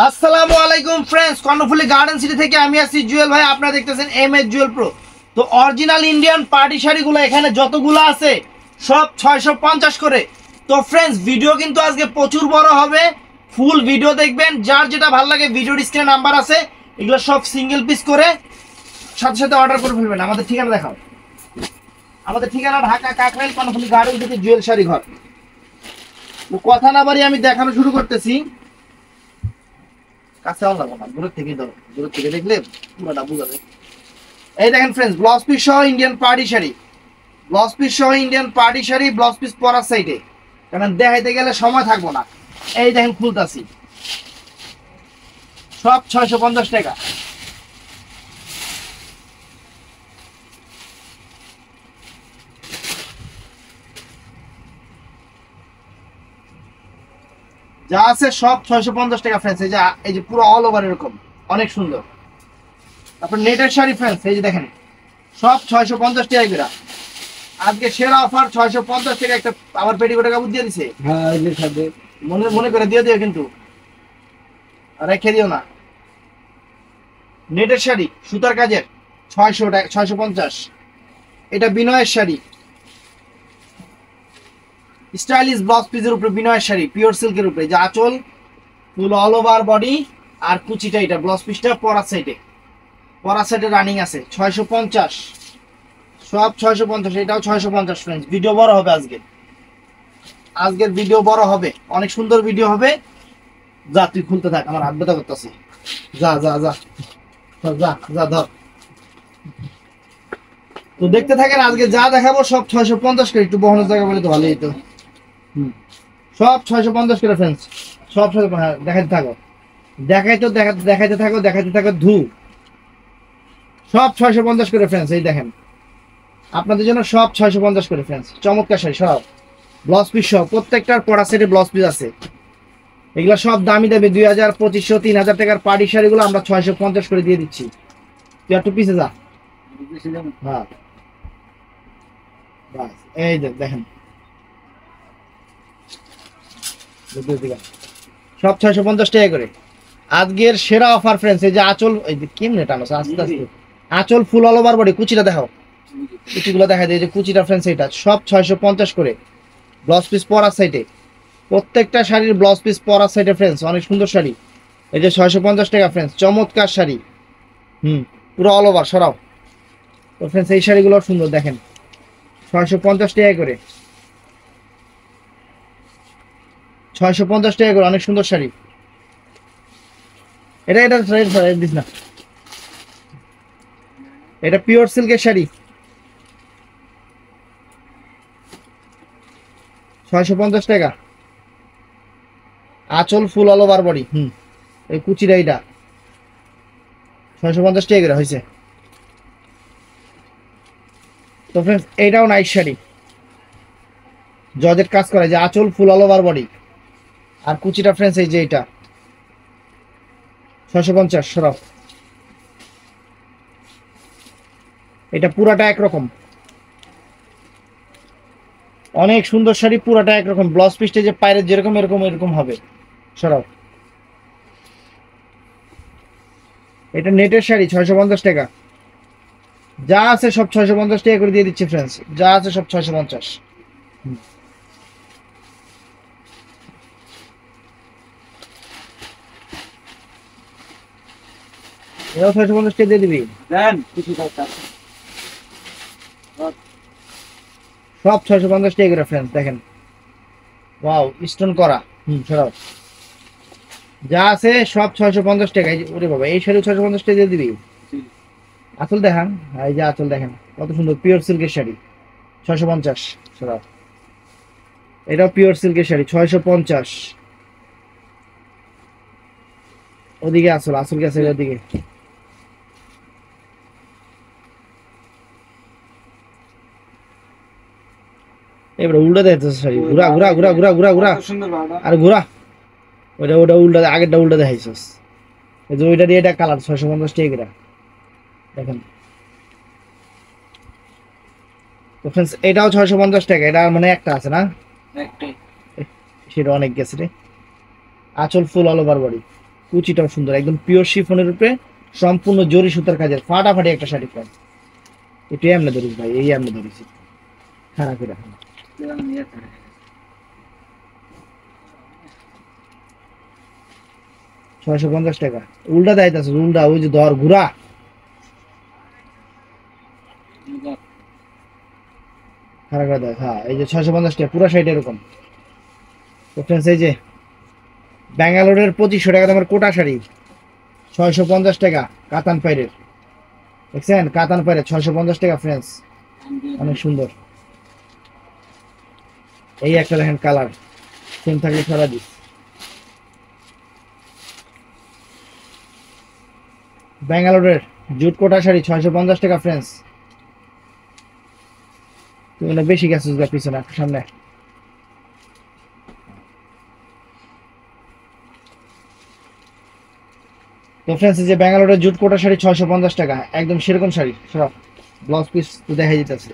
আসসালামু আলাইকুম friends, Karnaphuli garden city থেকে আমি আছি জুয়েল ভাই। আপনারা দেখতেছেন এমএস জুয়েল প্রো। তো অরিজিনাল ইন্ডিয়ান পার্টি শাড়িগুলো এখানে যতগুলো আছে সব 650 করে। তো ফ্রেন্ডস, ভিডিও কিন্তু আজকে প্রচুর বড় হবে, ফুল ভিডিও দেখবেন। যার যেটা ভালো লাগে ভিডিওর স্ক্রিনে নাম্বার আছে, এগুলো সব সিঙ্গেল পিস করে সাথে সাথে অর্ডার করে ফেলবেন। আমাদের ঠিকানা দেখাও। আমাদের ঠিকানা ঢাকা কাকরাইল কর্ণফুলি গার্ডেন সিটি জুয়েল শাড়ি ঘর। তো কথা না বাড়ি আমি দেখানো শুরু করতেছি। কাছে লাগবে না, দূর থেকে দাও, দূর থেকে দেখলে পুরোটা বুঝাবে। এই দেখেন ফ্রেন্ডস, ব্লাউজ পিস সহ Indian party sari, blouse piece সহ Indian party sari, blouse piece পরার সাইডে, কারণ দেখাইতে গেলে সময় থাকবো না। এই দেখেন খুলতাছি, সব 650 টাকা। যা আছে সব 650 টাকা ফ্রেন্ডস। এই যে পুরো অল ওভার এরকম অনেক সুন্দর। তারপর নেটের শাড়ি ফ্রেন্ডস, এই যে দেখেন সব 650 টাকা করে। আজকে সেরা অফার 650 টাকা। একটা আবার পেটিকোটা কাপড় দিয়ে দিছে। হ্যাঁ, এই যে সাথে মনে মনে করে দিয়ে দিও, কিন্তু রেখে দিও না। নেটের শাড়ি সুতার কাজের 600 টাকা, 650। এটা বিনয়ের শাড়ি, স্টাইলিশ ব্লাউজ পিসের উপরে বিনয়ের শাড়ি, পিওর সিল্কের উপরে। যে আঁচল ফুল অল ওভার বডি, আর কুচিটা এটা ব্লাউজ পিসটা পরার সাইডে রানিং আছে 650, সব 650। এটাও 650 ফ্রেন্ডস। ভিডিও বড় হবে আজকের ভিডিও বড় হবে, অনেক সুন্দর ভিডিও হবে। যা তুই খুলতে থাক, আমার হাত ব্যথা করতেছে। যা যা যা যা যা ধর। তো দেখতে থাকেন, আজকে যা দেখাবো সব 650 করে। একটু বহনের জায়গা বলে তো ভালোই তো। সব 650 করে ফ্রেন্ডস, সব দেখাতে থাকো, দেখাইতে থাকো ধু। সব 650 করে ফ্রেন্ডস। এই দেখেন আপনাদের জন্য সব 650 করে ফ্রেন্ডস। চমৎকার শাড়ি সব ব্লাউজ পিস সব, প্রত্যেকটার পরা সেটে ব্লাউজ পিস আছে। এগুলো সব দামি দেবে 2000, 2500, 3000 টাকার পার্টি শাড়িগুলো আমরা 650 করে দিয়ে দিচ্ছি। তুই একটু পিছে যা। হ্যাঁ বাস, এই দেখেন সব 650 টাকা করে। আজকের সেরা অফার ফ্রেন্ডস। এই যে আঁচল, এই যে কেমনে টানোস আস্তে আস্তে। আঁচল ফুল অল ওভার বডি, কুচিটা দেখাও, কুচিগুলো দেখা যায়। যে কুচিটা ফ্রেন্ডস, এটা সব 650 করে। ব্লাউজ পিস পরার সাইডে, প্রত্যেকটা শাড়ির ব্লাউজ পিস পরার সাইডে ফ্রেন্ডস। অনেক সুন্দর শাড়ি। এই যে 650 টাকা ফ্রেন্ডস, চমৎকার শাড়ি। পুরো অল ওভার সরাও। তো ফ্রেন্ডস, এই শাড়িগুলো সুন্দর দেখেন, 650 টাকা করে। 650 টাকা করে, অনেক সুন্দর শাড়ি। এটা দিস না, এটা পিওর সিল্কের শাড়ি, 650 টাকা। আঁচল ফুল অল ওভার বডি। এই কুচিটা এটা 650 টাকা করে হয়েছে। তো ফ্রেন্ডস, এইটাও নাইস শাড়ি, জর্জেট কাজ করা। যে আঁচল ফুল অল ওভার বডি, আর কুচিটা ফ্রেন্ডস এই যে এটা 650 সরাও। এটা পুরাটা একরকম, অনেক সুন্দর শাড়ি, পুরাটা একরকম। ব্লাউজ পিসটা যে পায়ের যেরকম এরকম হবে, সরাও। এটা নেটের শাড়ি 650 টাকা। যা আছে সব 650 টাকা করে দিয়ে দিচ্ছি ফ্রেন্ডস। যা আছে সব 650। এটাও 650 টাকা দিয়ে দিবি। সব 650 টাকা করে ফ্রেন্ডস। দেখেন ওয়াও, স্টোন করা। সরাও। যা আছে সব 650 টাকা। ওরে বাবা, এই শাড়ি 650 টাকা দিয়ে দিবি। আঁচল দেখান, এই যে আঁচল দেখেন কত সুন্দর, পিওর সিল্কের শাড়ি 650 সরাও। এটাও পিওর সিল্কের শাড়ি 650। ওদিকে আঁচল গেছে ওদিকে। এবার উল্টা দেখতে শাড়ি, ঘুরা ঘুরা ঘুরা ঘুরা ঘুরা ঘুরা, আর ঘুরা। ওটা উল্টা, আগেরটা উল্টা দেখাইছিস। এই যে ওইটা দিয়ে এটা কালার 650 টাকা দেখেন। তো ফ্রেন্ডস, এটাও 650 টাকা। এটা মানে একটা আছে না, সেটা অনেক গেছে রে। আঁচল ফুল অল ওভার বডি, কুচিটাও সুন্দর, একদম পিওর শিফনের উপরে সম্পূর্ণ জরি সুতার কাজের ফাটাফাটি একটা শাড়ি ফ্রেন্ডস। একটু এমনি ধরিস ভাই, এই এমনি ধরিস খারাপ করে 650 টাকা। উল্টা দেখাইতেছে, উল্টা ওই যে ধর ঘুরা খারাপ করে দেখ। হ্যাঁ এই যে 650 টাকা পুরো শাড়িটা এরকম। তো ফ্রেন্ডস এই যে ব্যাঙ্গালোরের 2500 টাকা দামের কোটা শাড়ি 650 টাকা কাতান পাইরের, দেখছেন কাতান পাইরের 650 টাকা ফ্রেন্ডস, অনেক সুন্দর। এই একটা দেখেন কালার সেম থাকলে সারা দিস। ব্যাঙ্গালোরের জুট কোটা শাড়ি 650 টাকা ফ্রেন্ডস। তুমি না বেশি গেছিস গা পিছনে একটা সামনে। তো ফ্রেন্ডস যে ব্যাঙ্গালোরের জুট কোটা শাড়ি 650 টাকা, একদম সেরকম শাড়ি সব ব্লাউজ পিস তো দেখা যেতেছে।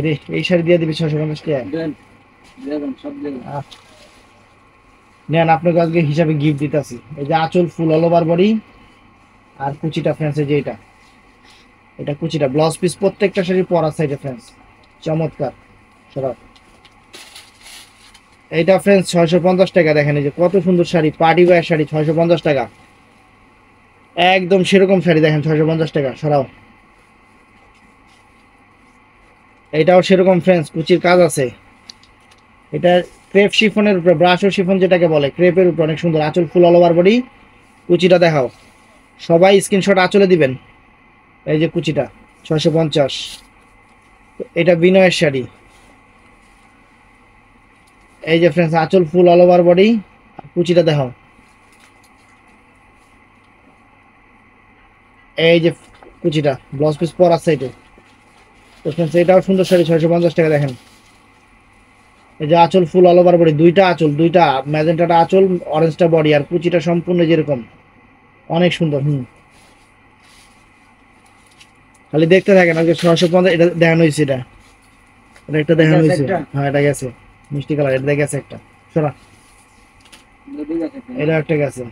রে এই শাড়ি দিয়ে দিবি 650 টাকা নেন, আপনাকে আজকে হিসাবে গিফট দিতেছি। এই যে আঁচল ফুল অল ওভার বডি আর কুচিটা ফ্রেন্ডস, এই যে এটা কুচিটা ব্লাউজ পিস প্রত্যেকটা শাড়ি পরা সাইডে ফ্রেন্ডস চমৎকার সব। এইটা ফ্রেন্ডস 650 টাকা, দেখেন এই যে কত সুন্দর শাড়ি, পার্টি ওয়্যার শাড়ি 650 টাকা, একদম সেরকম শাড়ি দেখেন 650 টাকা সরাও। এটাও সেরকম ফ্রেন্ডস, কুচির কাজ আছে। এটা ক্রেপ শিফনের উপরে ব্রাশো শিফন যেটাকে বলে, ক্রেপের উপরে অনেক সুন্দর আঁচল ফুল অল ওভার বডি। কুচিটা দেখাও, সবাই স্ক্রিনশট আঁচলে দিবেন। এই যে কুচিটা 650। এটা বিনয়ের শাড়ি, এই যে ফ্রেন্ডস আঁচল ফুল অল ওভার বডি, কুচিটা দেখাও। এই যে কুচিটা ব্লাউজ পিস পরা সাইডে। তো ফ্রেন্ডস এটাও সুন্দর শাড়ি 650 টাকা দেখেন। এই যে আঁচল ফুল অল ওভার বডি, দুইটা আঁচল, দুইটা ম্যাজেন্টাটা আঁচল, অরেঞ্জটা বডি, আর কুচিটা সম্পূর্ণ যেরকম অনেক সুন্দর। খালি দেখতে থাকেন। আজকে 650 এটা দেখানো হয়েছে, এটা একটা দেখানো হয়েছে। হ্যাঁ এটা গেছে মিষ্টি কালার, এটা গেছে একটা সরা, এটা একটা গেছে,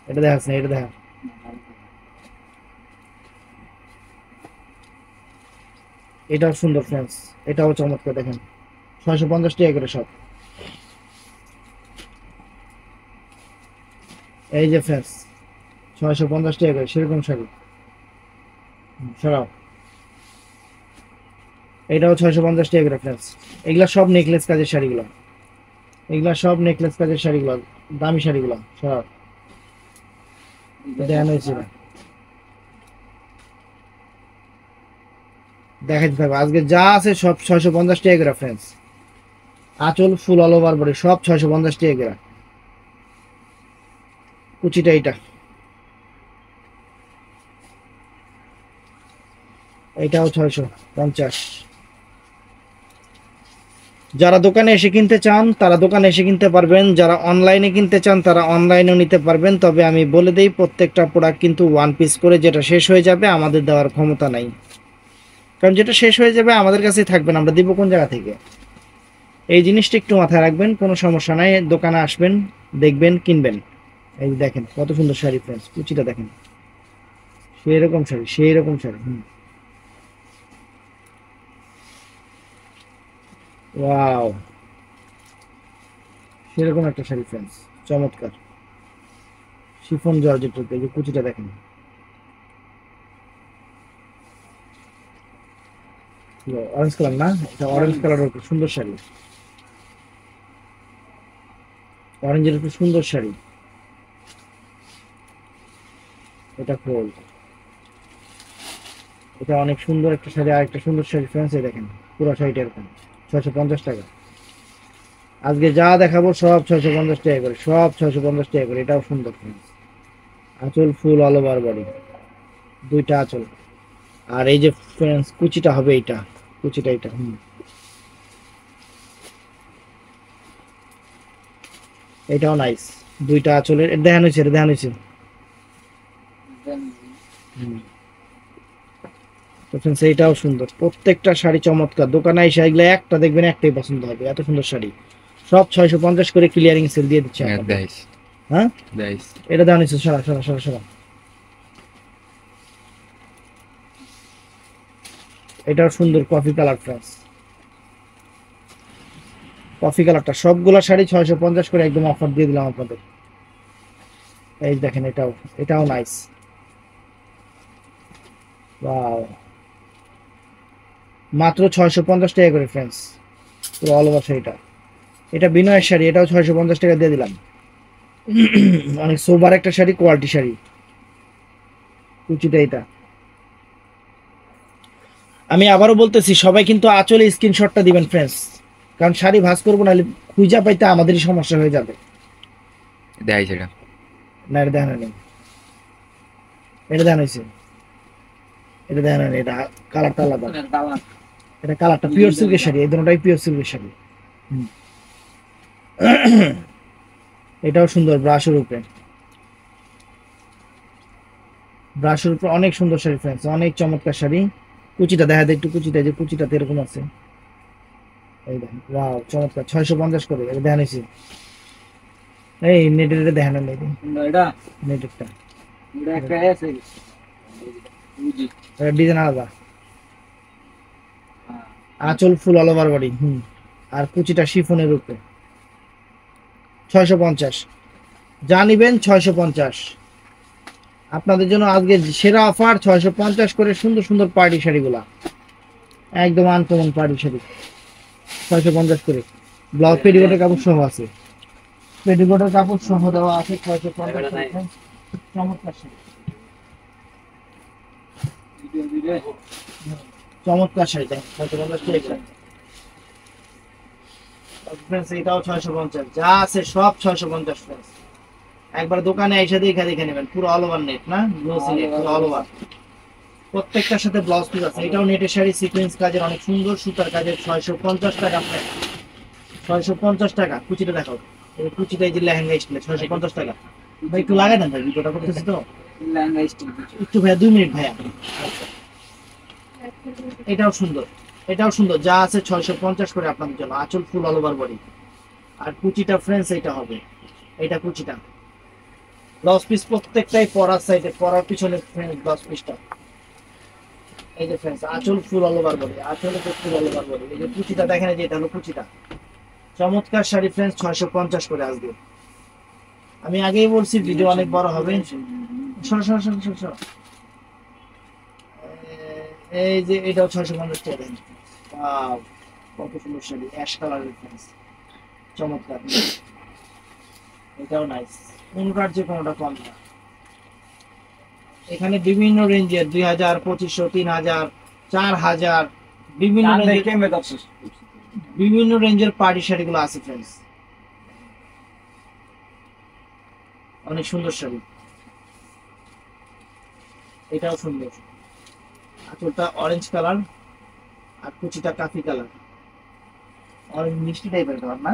এটা দেখাচ্ছে না, এটা দেখা। এটাও সুন্দর ফ্রেন্ডস, এটাও চমৎকার দেখেন 650 টাকা করে সব। এই যে ফ্রেন্ডস 650 টাকা করে সেরকম শাড়ি সরাও। এটাও 650 টাকা করে ফ্রেন্ডস। এগুলা সব নেকলেস কাজের শাড়িগুলো, এগুলা সব নেকলেস কাজের শাড়িগুলো, দামি শাড়িগুলো সরাও। দেখানো হয়েছে দেখাইতে থাকবো। আজকে যা আছে সব 650 টাকা করে ফ্রেন্ডস। আঁচল ফুল অল ওভার বডি সব 650 টাকা করে। কুচিটা এইটাও 650। যারা দোকানে এসে কিনতে চান তারা দোকানে এসে কিনতে পারবেন, যারা অনলাইনে কিনতে চান তারা অনলাইনেও নিতে পারবেন। তবে আমি বলে দেই প্রত্যেকটা প্রোডাক্ট কিন্তু ওয়ান পিস করে, যেটা শেষ হয়ে যাবে আমাদের দেওয়ার ক্ষমতা নাই, কারণ যেটা শেষ হয়ে যাবে আমাদের কাছেই থাকবে না, আমরা দিব কোন জায়গা থেকে। এই জিনিসটা একটু মাথায় রাখবেন, কোনো সমস্যা নাই। দোকানে আসবেন, দেখবেন, কিনবেন। এই দেখেন কত সুন্দর শাড়ি ফ্রেন্ডস, কুচিটা দেখেন সেই রকম শাড়ি, সেই রকম শাড়ি। ওয়াও সেরকম একটা শাড়ি ফ্রেন্ডস চমৎকার শিফন জর্জেট। এই যে কুচিটা দেখেন, অরেঞ্জ কালার না, এটা অরেঞ্জ কালারের উপর সুন্দর শাড়ি, অরেঞ্জের উপর সুন্দর শাড়ি। এটা খোল, এটা অনেক সুন্দর একটা শাড়ি, আর একটা সুন্দর শাড়ি ফ্রেন্ডস। এই দেখেন পুরো শাড়িটা এরকম 650 টাকা। আজকে যা দেখাবো সব 650 টাকা করে, সব 650 টাকা করে। এটাও সুন্দর ফ্রেন্ডস, আঁচল ফুল অল ওভার বডি, দুইটা আঁচল। আর এই যে ফ্রেন্ডস কুচিটা হবে এইটা, কুচিটা এটা এটাও নাইস, দুইটা আঁচলের। দেখানো হয়েছে, এটা দেখানো হয়েছে। তো ফ্রেন্ডস এইটাও সুন্দর, প্রত্যেকটা শাড়ি চমৎকার। দোকানে এসে এগুলো একটা দেখবেন একটাই পছন্দ হবে, এত সুন্দর শাড়ি। সব 650 করে ক্লিয়ারিং সেল দিয়ে দিচ্ছে। হ্যাঁ দেখ এটা দেওয়া নিচ্ছে, সরা সরা সরা সরা। এটাও সুন্দর কফি কালার ফ্রেন্ডস, কফি কালারটা সবগুলা শাড়ি 650 করে একদম অফার দিয়ে দিলাম আপনাদের। এই দেখেন এটাও, এটাও নাইস, ওয়াও, মাত্র 650 টাকা করে ফ্রেন্ডস, পুরো অল ওভার শাড়িটা। এটা বিনয়ের শাড়ি, এটাও 650 টাকা দিয়ে দিলাম। অনেক সোবার একটা শাড়ি, কোয়ালিটি শাড়ি, কুচিটা এটা। আমি আবারও বলতেছি সবাই কিন্তু আঁচলে স্ক্রিনশটটা দিবেন ফ্রেন্ডস, কারণ শাড়ি ভাঁজ করবো নাহলে খুঁজা পাইতে আমাদেরই সমস্যা হয়ে যাবে। দেখ সেটা না এটা দেখানো নেই, এটা দেখানো হয়েছে, এটা দেখানো নেই, এটা কালারটা আলাদা, এটা কালারটা পিওর সিল্কের শাড়ি, এই দুটোটাই পিওর সিল্কের শাড়ি। হুম। এটাও সুন্দর, ব্রাশের উপরে, ব্রাশের উপরে অনেক সুন্দর শাড়ি ফ্রেন্ডস, অনেক চমৎকার শাড়ি। কুচিটা দেখা যায় একটু, কুচিটা যে কুচিটাতে এরকম আছে, এই দেখেন, ওয়াও চমৎকার, 650 করে এটা দেখানো হয়েছে। এই নেটের এটা দেখানো নেই, এটা নেটেরটা এটা একটা আছে বুঝি এটা ডিজাইন আলাদা, আঁচল ফুল অল ওভার বডি। আর কুচিটা শিফনের উপরে, 650, যা নিবেন 650। আপনাদের জন্য আজকে সেরা অফার, 650 করে সুন্দর সুন্দর পার্টি শাড়িগুলা, একদম আনকমন পার্টি শাড়ি, 650 করে। ব্লাউজ পেটিকোটের কাপড় সহ আছে, পেটিকোটের কাপড় সহ দেওয়া আছে 650 করে। চমৎকার শাড়ি, ভিডিও ভিডিও চমৎকার শাড়ি, দেখেন 650 টাকা। ফ্রেন্ডস এটাও 650, যা আছে সব 650 ফ্রেন্ডস। একবার দোকানে এসে দেখে দেখে নেবেন, পুরো অল ওভার নেট, না গ্লোসি নেট, পুরো অল ওভার, প্রত্যেকটার সাথে ব্লাউজ পিস আছে। এটাও নেটের শাড়ি, সিকোয়েন্স কাজের, অনেক সুন্দর সুতার কাজের, 650 টাকা ফ্রেন্ডস, 650 টাকা। কুচিটা দেখাও, এই কুচিটা, এই যে লেহেঙ্গা স্টাইলে 650 টাকা। ভাই একটু লাগাই দেন ভাই, ভিডিওটা করতেছি তো, লেহেঙ্গা স্টাইল একটু ভাইয়া 2 মিনিট ভাইয়া। এটাও সুন্দর, এটাও সুন্দর, যা আছে 650 করে আপনাদের জন্য, আঁচল ফুল অল ওভার বডি। আর কুচিটা ফ্রেন্ডস এটা হবে, এটা কুচিটা, ব্লাউজ পিস প্রত্যেকটাই পরার সাইডে, পরার পিছনে ফ্রেন্ডস ব্লাউজ পিসটা। এই যে ফ্রেন্ডস আঁচল ফুল অল ওভার বডি, আঁচলে ফুল অল ওভার বডি। এই যে কুচিটা দেখেন, এই যে এটা হলো কুচিটা, চমৎকার শাড়ি ফ্রেন্ডস, 650 করে আসবে। আমি আগেই বলছি ভিডিও অনেক বড় হবে। সরো সরো সরো সরো সরো। এই যে এটাও 650 টাকা দেন। ওয়াও, কত সুন্দর শাড়ি, অ্যাশ কালারের ফ্রেন্ডস, চমৎকার। এটাও নাইস, কোনটার যে কোনটা কম না। এখানে বিভিন্ন রেঞ্জের 2000, 2500, 3000, 4000, বিভিন্ন কান রেঞ্জের, দেখে মে দর্শক বিভিন্ন রেঞ্জের পার্টি শাড়িগুলো আছে ফ্রেন্ডস, অনেক সুন্দর শাড়ি। এটাও সুন্দর, আঁচলটা অরেঞ্জ কালার, আর কুচিটা কাফি কালার, অরেঞ্জ মিষ্টি টাইপের কালার না।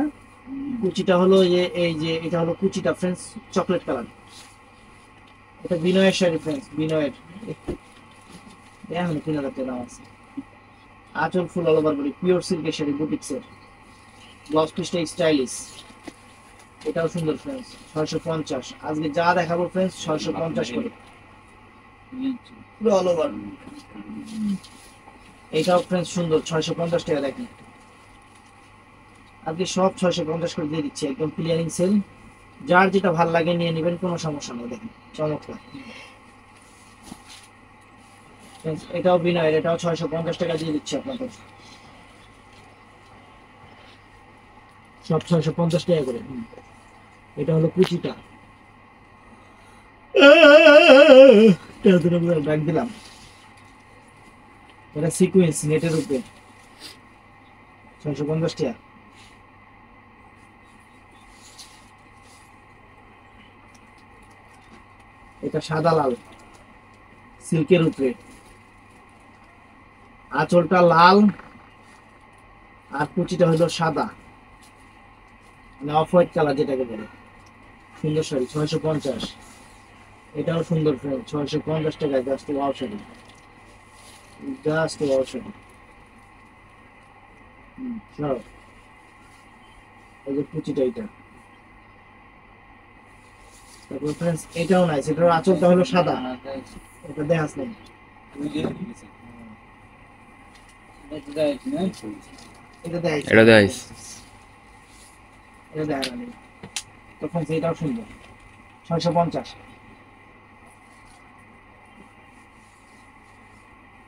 কুচিটা হলো এই যে এটা হলো কুচিটা ফ্রেন্ডস, চকলেট কালার। এটা বিনয়ের শাড়ি ফ্রেন্ডস, বিনয়ের, এখন 3000 টাকা দাম আছে। আঁচল ফুল অল ওভার বডি, পিওর সিল্কের শাড়ি, বুটিক্সের, ব্লাউজ পিসটা স্টাইলিশ। এটাও সুন্দর ফ্রেন্ডস, 650। আজকে যা দেখাবো ফ্রেন্ডস 650 করে, পুরো অল ওভার। এটাও ফ্রেন্ডস সুন্দর, 650 টাকা দেখেন। আজকে সব 650 করে দিয়ে দিচ্ছি, একদম ক্লিয়ারিং সেল। যার যেটা ভাল লাগে নিয়ে নেবেন, কোনো সমস্যা নেই। দেখেন চমৎকার, Friends, এটাও বিনয়ের, এটাও 650 টাকা দিয়ে দিচ্ছি আপনাদের, সব 650 টাকা করে। এটা হলো কুচিটা, ব্যাগ দিলাম। এটা সিকুয়েন্স নেটের উপরে, 650 টাকা। এটা সাদা লাল সিল্কের উপরে, আঁচলটা লাল, আর কুচিটা হলো সাদা, মানে অফ হোয়াইট কালার যেটাকে বলে, সুন্দর শাড়ি, 650। এটাও সুন্দর ফ্রেন্ড, 650 টাকায় just wow sari, just wow sari. সরো, এই যে কুচিটা, এটা তারপর ফ্রেন্ডস এটাও নাইস, এটার আঁচলটা হলো সাদা, এটা দেখাস নেই। এটা দেখাইছি, এটা দেখাইছি। এটা দেখা নেই। তো ফ্রেন্ডস এটাও সুন্দর, 650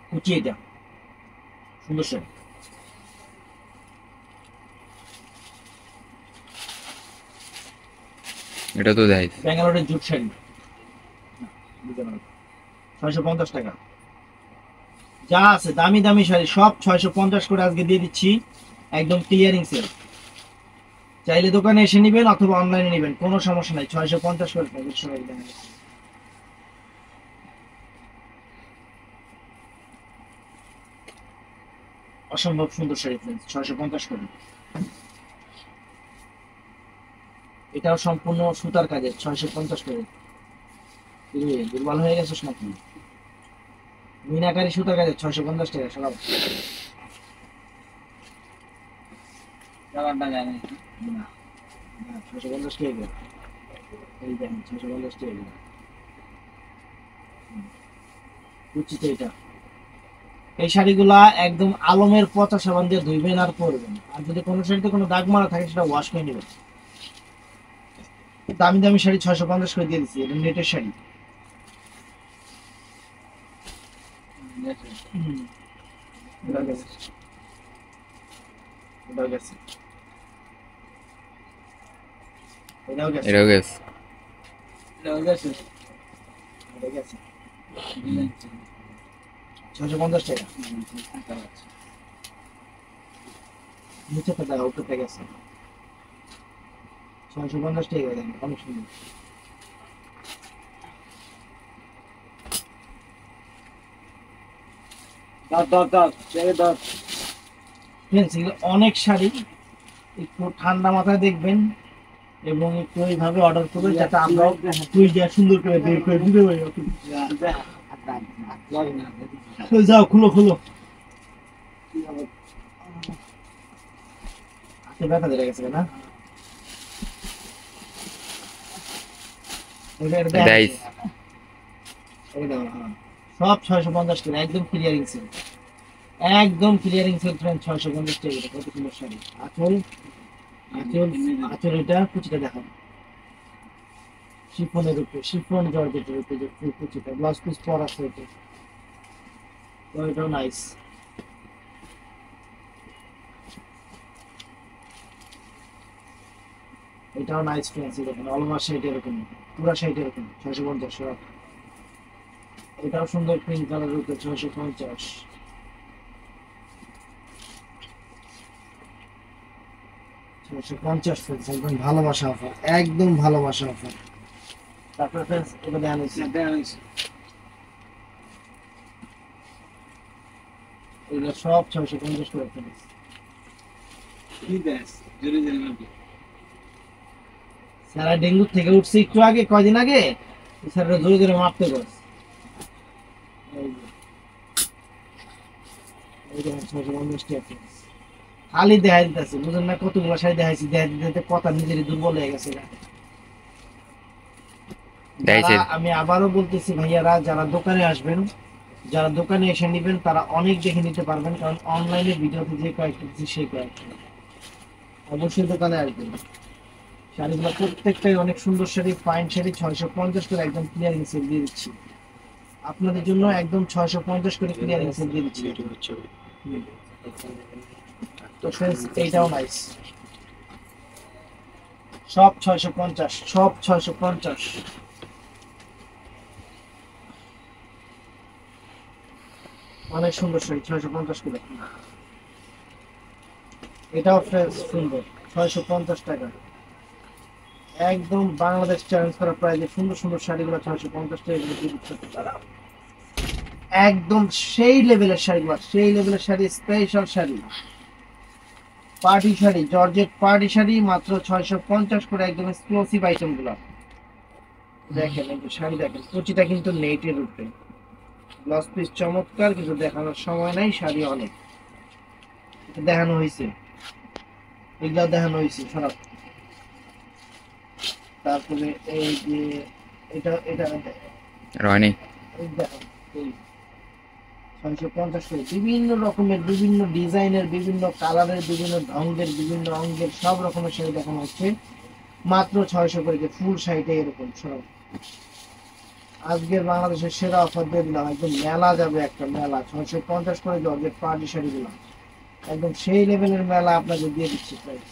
কুচি, এটা সুন্দর শাড়ি। এটা তো দেখাইছি। ব্যাঙ্গালোরের জুট শাড়ি, 650 টাকা। যা আছে দামি দামি শাড়ি সব 650 করে আজকে দিয়ে দিচ্ছি, একদম ক্লিয়ারিং সেল। চাইলে দোকানে এসে নেবেন অথবা অনলাইনে নেবেন, কোনো সমস্যা নাই। 650 করে প্যাকেট সবাই দেন। অসম্ভব সুন্দর শাড়ি ফ্রেন্ডস, 650 করে। এটাও সম্পূর্ণ সুতার কাজের, 650 করে। দুর্বল হয়ে গেছিস নাকি? মিনাকারি সুতার কাজের, 650 টাকা সব। জামাটা জানি না, 650 টাকা করে। এই দেখেন 650 টাকা করে। কুচিতে এটা। এই শাড়িগুলা একদম আলমের পচা সাবান দিয়ে ধুইবেন আর পরবেন। আর যদি কোনো শাড়িতে কোনো দাগ মারা থাকে সেটা ওয়াশ করে নেবেন। দামি দামি শাড়ি 650 করে দিয়ে দিচ্ছি, এটা নেটের শাড়ি। এটাও গেছে। এটাও গেছে। এটাও গেছে। এটাও গেছে। এটাও গেছে। 650 টাকা। নিচেটা দেখা, উপরটা গেছে। 650 টাকা দেন, অনেক সুন্দর। Friends, এগুলো অনেক শাড়ি, একটু ঠান্ডা মাথায় দেখবেন এবং একটু এইভাবে অর্ডার করবেন যাতে আমরাও তুই যা সুন্দর করে বের করে দিতে পারি। যাও খুলো খুলো। হাতে ব্যথা ধরে গেছে না? এটা দেখাইছি। সব 650 টাকা, একদম ক্লিয়ারিং সেল। একদম ক্লিয়ারিং সেল ফ্রেন্ড, 650 টাকা। এটা কত সুন্দর শাড়ি। আঁচল এটা কুচিটা দেখাবো। শিফনের উপরে, শিফন জর্জেটের উপরে যে ফুল কুচিটা, ব্লাউজ পিস পর আছে এটা। তো এটাও নাইস। এটাও নাইস ফ্রেন্ডস, দেখেন অলমোস্ট শাড়ি এরকম, পুরো শাড়ি এরকম, 650 টাকা। এটাও সুন্দর পিঙ্ক কালারের উপরে, 650। 650 ফ্রেন্ডস, একদম ভালোবাসা অফার, একদম ভালোবাসা অফার। তারপরে ফ্রেন্ডস এটা দেখানো হয়েছে, এগুলো সব 650 করে ফ্রেন্ডস। স্যারা ডেঙ্গু থেকে উঠছে একটু আগে, কয়দিন আগে স্যাররা জোরে জোরে মারতে গেছে। এই যে 650 টাকা ফ্রেন্ডস। খালি দেখাই দিতেছে, বুঝেন না কতগুলো শাড়ি দেখাইছি, দেখাই দিতে কথা নিজেরই দুর্বল হয়ে গেছে। আমি আবারও বলতেছি ভাইয়ারা, যারা দোকানে আসবেন, যারা দোকানে এসে নেবেন তারা অনেক দেখে নিতে পারবেন, কারণ অনলাইনে ভিডিওতে যে কয়েকটা দিচ্ছি সেই কয়েকটা। অবশ্যই দোকানে আসবেন। শাড়িগুলো প্রত্যেকটাই অনেক সুন্দর শাড়ি, ফাইন শাড়ি। 650 করে একদম ক্লিয়ারিং সেল দিয়ে দিচ্ছি আপনাদের জন্য, একদম 650 করে ক্লিয়ারিং সেল দিয়ে দিচ্ছি। তো ফ্রেন্ডস এইটাও নাইস, সব 650, সব 650। অনেক সুন্দর শাড়ি, 650 করে। এটাও ফ্রেন্ডস সুন্দর, 650 টাকা। একদম বাংলাদেশ চ্যালেঞ্জ করা প্রাইজে সুন্দর সুন্দর শাড়িগুলো 650 টাকা করে দিয়ে দিচ্ছে তারা। একদম সেই লেভেলের শাড়িগুলো, সেই লেভেলের sari, special sari, party sari, georgette party sari, মাত্র 650 করে, একদম এক্সক্লুসিভ আইটেম গুলো। দেখেন এই যে শাড়ি দেখেন, কুচিটা কিন্তু নেটের উপরে, ব্লাউজ পিস চমৎকার, কিন্তু দেখানোর সময় নাই, শাড়ি অনেক দেখানো হয়েছে, এগুলা দেখানো হয়েছে খারাপ। তারপরে এই যে এটা এটা রনি এই দেখো, এই 650 করে বিভিন্ন রকমের, বিভিন্ন ডিজাইনের, বিভিন্ন কালারের, বিভিন্ন ঢঙ্গের, বিভিন্ন অঙ্গের সব রকমের শাড়ি দেখানো হচ্ছে মাত্র 600 করে, ফুল শাড়িটা এরকম সব। আজকের বাংলাদেশের সেরা অফার দিয়ে দিলাম, একদম মেলা যাবে একটা মেলা, 650 করে জর্জেট পার্টি শাড়িগুলো, একদম সেই লেভেলের মেলা আপনাদের দিয়ে দিচ্ছি প্রাইস।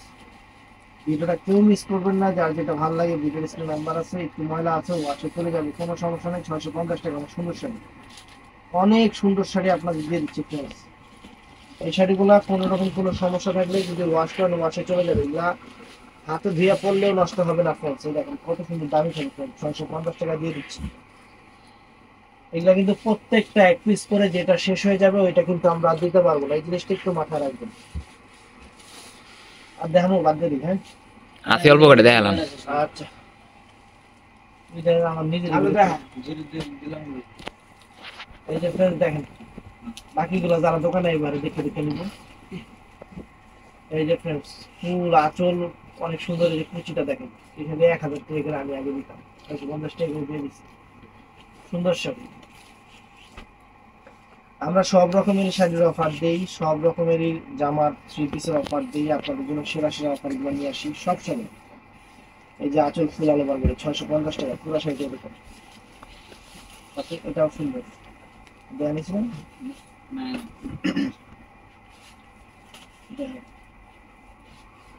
ভিডিওটা কেউ মিস করবেন না, যার যেটা ভালো লাগে ভিডিওর স্ক্রিন নাম্বার আছে, একটু ময়লা আছে ওয়াশে চলে যাবে, কোনো সমস্যা নেই। 650 টাকা অনেক সুন্দর শাড়ি, অনেক সুন্দর শাড়ি আপনাদের দিয়ে দিচ্ছি প্রাইস। এই শাড়িগুলা কোনো রকম কোনো সমস্যা থাকলে যদি ওয়াশ করেন ওয়াশে চলে যাবে, এগুলা হাতে ধুয়ে পড়লেও নষ্ট হবে না ফ্রেন্ডস। এই দেখেন কত সুন্দর দামি শাড়ি ফ্রেন্ডস, 650 টাকা দিয়ে দিচ্ছি। এগুলা কিন্তু প্রত্যেকটা এক পিস করে, যেটা শেষ হয়ে যাবে ওইটা কিন্তু আমরা আর দিতে পারবো না, এই জিনিসটা একটু মাথায় রাখবেন। আর দেখানো বাদ দিয়ে দিই, হ্যাঁ আছে অল্প করে দেখালাম। আচ্ছা এটা আমার নিজের আলু video। দেখা জিরো দিলাম এই যে ফ্রেন্ডস দেখেন, বাকিগুলো যারা দোকানে এবারে দেখে দেখে নিব। এই যে ফ্রেন্ডস ফুল আঁচল অনেক সুন্দর, এই যে কুচিটা দেখেন, এখানে 1000 টাকা করে আমি আগে দিতাম, 650 টাকা করে দিয়ে দিচ্ছি। সুন্দর শাড়ি, আমরা সব রকমের শাড়ির অফার দেই, সব রকমেরই জামার থ্রি পিসের অফার দেই, আপনাদের জন্য সেরা সেরা অফারগুলো নিয়ে আসি সব সময়। এই যে আঁচল ফুল আলো বারবার 650 টাকা পুরো শাড়িটা এরকম, এটাও সুন্দর দেয়া নিয়েছিলাম।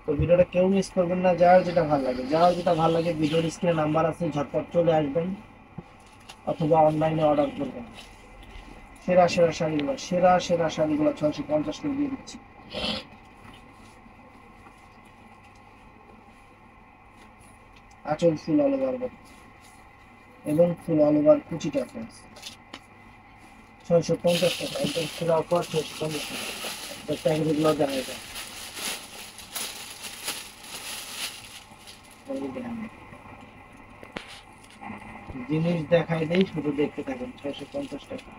তো ভিডিওটা কেউ মিস করবেন না, যার যেটা ভালো লাগে, যার যেটা ভালো লাগে ভিডিওর স্ক্রিনে নাম্বার আছে, ঝটপট চলে আসবেন অথবা অনলাইনে অর্ডার করবেন। সেরা সেরা শাড়িগুলো, সেরা সেরা শাড়িগুলো 650 করে দিয়ে দিচ্ছি। আঁচল ফুল অল ওভার এবং ফুল অল ওভার কুচিটা ফ্রেন্ডস 650 টাকা, একদম সেরা অফার 650 টাকা। প্যাকেজগুলো দেখা যায়, জিনিস দেখাই দেই, শুধু দেখতে থাকেন। 650 টাকা,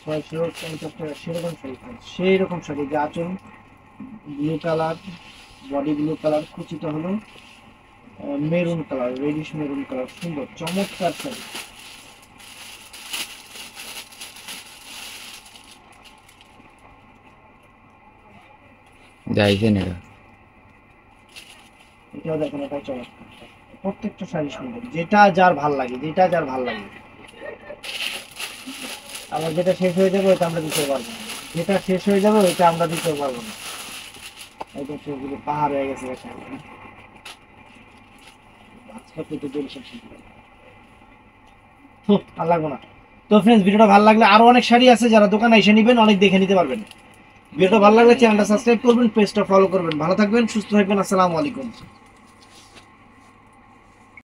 650 টাকা সেরকম শাড়ি, সেই রকম শাড়ি যে আঁচল blue colour, body blue colour, কুচিটা হলো maroon colour, radish maroon colour, সুন্দর চমৎকার শাড়ি। যাইছেন এটা এটাও দেখেন, এটা চমৎকার, প্রত্যেকটা শাড়ি সুন্দর, যেটা যার ভাল লাগে, যেটা যার ভাল লাগে। আমার যেটা শেষ হয়ে যাবে ওইটা আমরা দিতে পারবো না, যেটা শেষ হয়ে যাবে ওইটা আমরা দিতে পারবো না। একদম সেগুলো পাহাড় হয়ে গেছে একটা। আর লাগবো না। তো ফ্রেন্ডস ভিডিওটা ভালো লাগলে আরো অনেক শাড়ি আছে, যারা দোকানে এসে নেবেন অনেক দেখে নিতে পারবেন। ভিডিওটা ভালো লাগলে চ্যানেলটা সাবস্ক্রাইব করবেন, পেজটা ফলো করবেন। ভালো থাকবেন, সুস্থ থাকবেন, আসসালামু আলাইকুম।